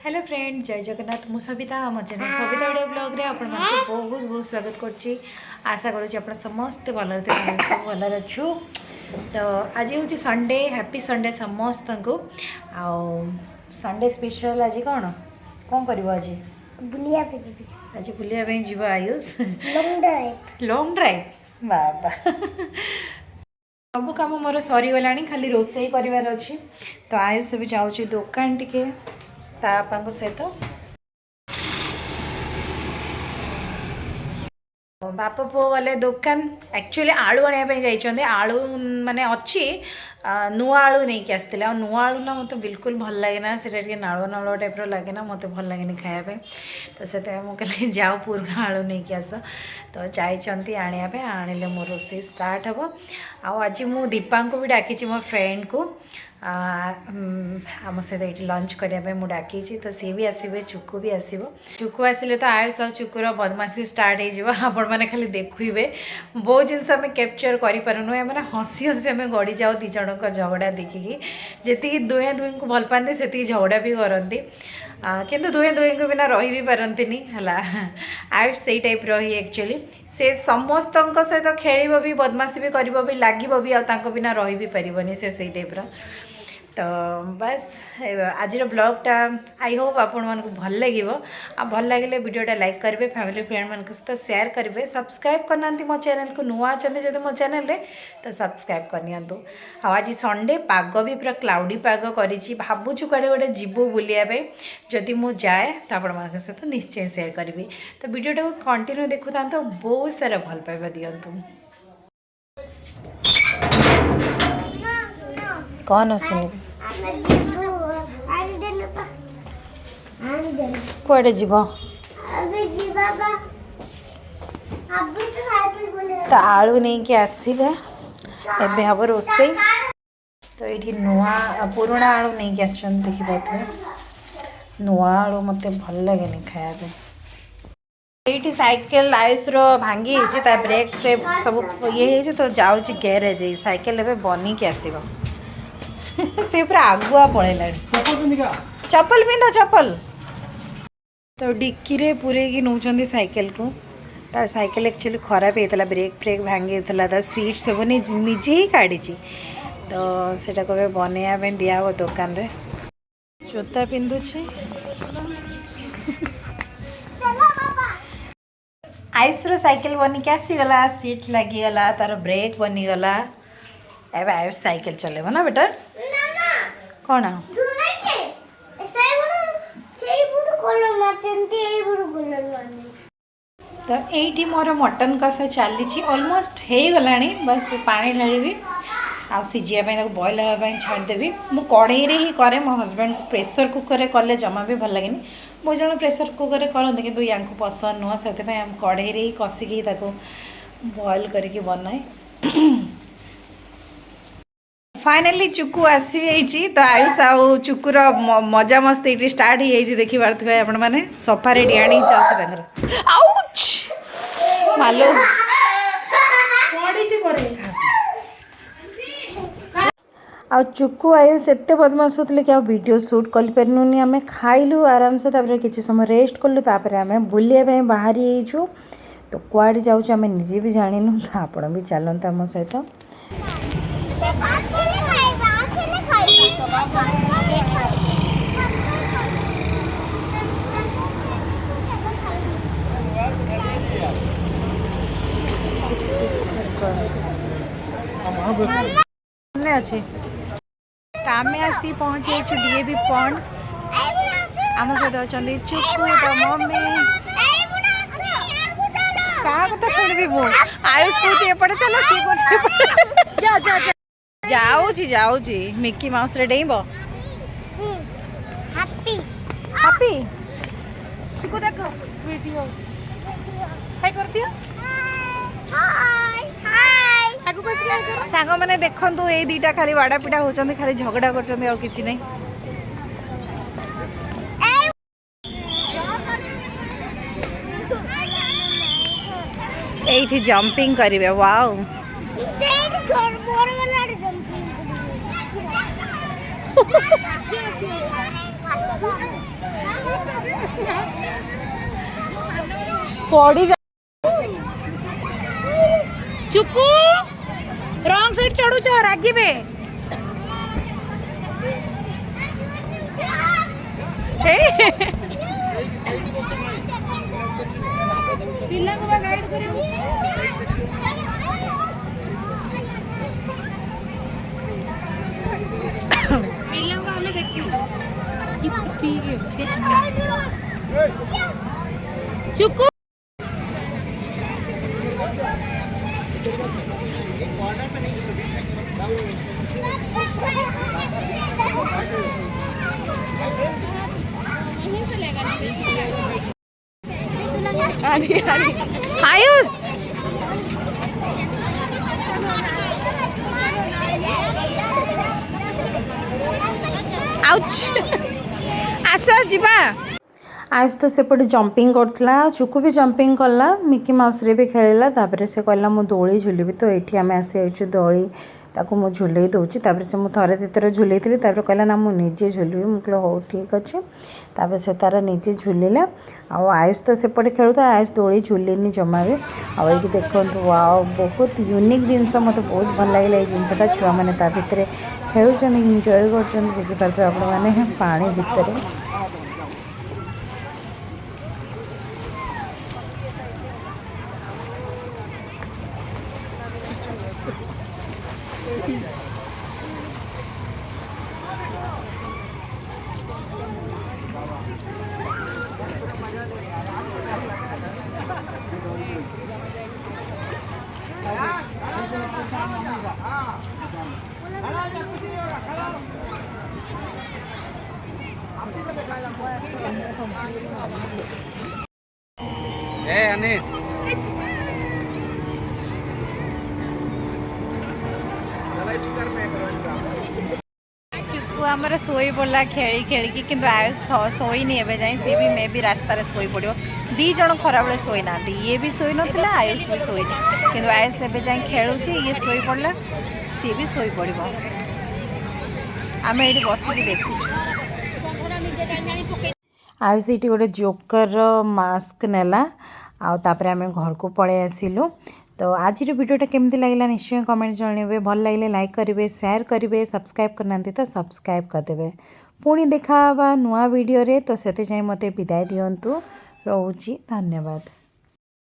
Hello friend जय जगन्नाथ मु सविता आम चैनल सविता वीडियो ब्लॉग रे आपण बहुत बहुत स्वागत करछि। आशा करूँ आप समस्त भल सब भल अच्छु। तो आज हूँ संडे हैप्पी संडे समस्त को संडे स्पेशल आज कौन कौन कर आज बुलिया आज बुलिया जीव आयुष लॉन्ग ड्राइव बाबा सब कम मोर सरीगला खाली रोसई करार अच्छी। तो आयुष भी जाऊँगी दुकान टिके तापांक सहित बाप पुओ गले दुकान एक्चुअली आलू आने जाइए आलू माने अच्छी नुआ आलू नहीं कि आसते नुआ आलू ना मत बिल्कुल भल लगे ना से नालुआ नालुआ टाइप लगे ना मत भल लगे खायापे। तो से मुझे जाओ पुराणा आलू नहीं कि आस तो जाइए आने आनिले मो रोसे स्टार्ट हम। आज मु दीपा को भी डाकी मो फ्रेंड को आम सहित ये लंच करने मुझे डाकी। तो सी भी आसवे चुकू भी आसो चुकू आसिले तो आयुष और चुकुर बदमाशी स्टार्ट हो मैंने खाली देखुए बहुत जिन आम कैप्चर करूँ मैंने हसी हसी आम गड़ी जाऊ दी जन झगड़ा देखिकी जी दुहे दुई को भल पाते से झगड़ा भी करती किंतु दुहे दुहे को बिना रही भी पारती है। आयुष से टाइप रही एक्चुअली से समस्त सहित खेल भी बदमाशी भी कर भी लगे भी आ बिना रही भी पारनी से टाइप तो बस आज ब्लॉगटा आई होप आपण मानक भल लगे भल लगे वीडियोटा लाइक करेंगे फैमिली फ्रेंड मान सहित शेयर करेंगे सब्सक्राइब करना मो चैनल को नुआ अच्छा जब मो चैनल रे तो सब्सक्राइब करनी। आज संडे पाग भी पूरा क्लाउडी पाग कर भावुँ कड़े गोटे जीवु बुलायापी जदि मु जाए तो आपण मान सहित निश्चय शेयर करी। तो वीडियोटा को कंटिन्यू देखु था बहुत सारा भल पाइबा दिंतु। कौन सुन कड़े जीव तो आलू नहीं कि आसवे एबे हम रोसे तो ये नुआ पुराणा आलू नहीं कि आस देखिए नुआ आलू मत भल लगे खाया ये साइकेल आयुष भांगी ब्रेक फ्रेक सब ये तो जाऊँगी गैरेज साइकेल एवं बनी की आसो से पूरा आगुआ पड़ेला चप्पल पिंध चप्पल तो डिक्की रे पूरे की नौचंदी साइकेल को तार साइकेल एक्चुअली खराब होता ब्रेक फ्रेक भांगी तार सीट सब निजे ही काढ़ी तो सेटा को बनैया दिया वो दुकान रे जोता पिंधुची आयुष साइकेल बनिक आसीगला सीट लगिगला तार ब्रेक बनीगला एवं आयुष साइकेल चलेब ना बेटा कौन तो ये मोर मटन कषा चली ऑलमोस्ट हो गला बस पानी ढाली आ सीझापी बॉयल हाँपाई छाड़देवी मु कढ़ई ही करे मो हजबैंड को प्रेसर कुकर कले जमा भी भल लगे बहुत जन प्रेसर कुकर करते कि या पसंद नुह से कढ़ई ही कषिकी बॉयल करके बनाए। फाइनली चुकू आसी तो आयुष आउ चुकुर मजा मस्ती ये स्टार्ट हो देखी पारे आपण मैंने सफा रेडी आनी चलते मालो आ चुकू आयुष एत बदमाश होते कि वीडियो शूट कर पारूनी आम खाइलु आराम से किसी समय रेस्ट कलु आम बुलाया बाहरी हो तो कुआड़े जाऊँ आम निजे भी जानिनु तो आप भी चलते आम सहित अच्छे आम आसी पहुँचे डीएवी पॉन्ड आम सहित अच्छा चुकू तो मम्मी क्या कथा शुणी मु आयुष कौच एपटे चल सी जाऊँगी जाऊँगी मिकी माउस रे डेइब हैप्पी हैप्पी चिकू देख वीडियो हाय कर दियो हाय हाय आगु कस हाय कर सांग माने देखंतु ए दीटा खाली बाडा पिटा होचंदी खाली झगड़ा करचंदी और किछि नै एठी जंपिंग करिवे वाओ पड़ी जा चुकू रॉन्ग साइड चढ़ू छ रागिबे पिला को गाइड करियो पिला को हमें देखियो पी के चुकू आयुष आस जीवा आयुष तो सेपटे जंपिंग करथला चुकू भी जंपिंग कला मिकी माउस रे भी खेलला तापर से कहला मु दोली झुलिबी तो एठी आमे आसी आइछु दोली ताको मु झुलै दउची तापर से मु थरे दितर झुलैथिली तापर कहला ना मु निजे झुलिबी मु कहलो हो ठीक अछि तापर से तार निजे झुलिला आ आयुष तो सेपटे खेलुता आयुष दोली झुलेनी जमा भी आ एठी देखंतु वाओ बहुत यूनिक जिंस मते बहुत भल लागले ए जिंसटा छुआ माने ता भितरे खेलुछन एन्जॉय करछन देखि पारबे आपण माने पानी भितरे Hey Anis. चुकू आमर शोई पड़ा खेली खेलिकी कि आयुष शोई नहीं एवं जाए सी भी मे भी रास्तार शोई पड़ो दी जन खरा बेले शोई ना ये भी शोई ना आयुष भी शोई कि आयुष एवं जाए खेलुची ये शोई पड़ा सी भी शोई पड़ आम ये बसिक देखु आयुष ये गोटे जोकर मास्क नेला आउे आम घर को पलि आसिलु तो आज वीडियोटा केमती लगे निश्चय कमेंट जनइबे भल लगे लाइक करेंगे शेयर करेंगे सब्सक्राइब करना तो सब्सक्राइब करदे पुणी देखा नुआ वीडियो रे तो से जाए मते विदाय दियंतु रोची धन्यवाद।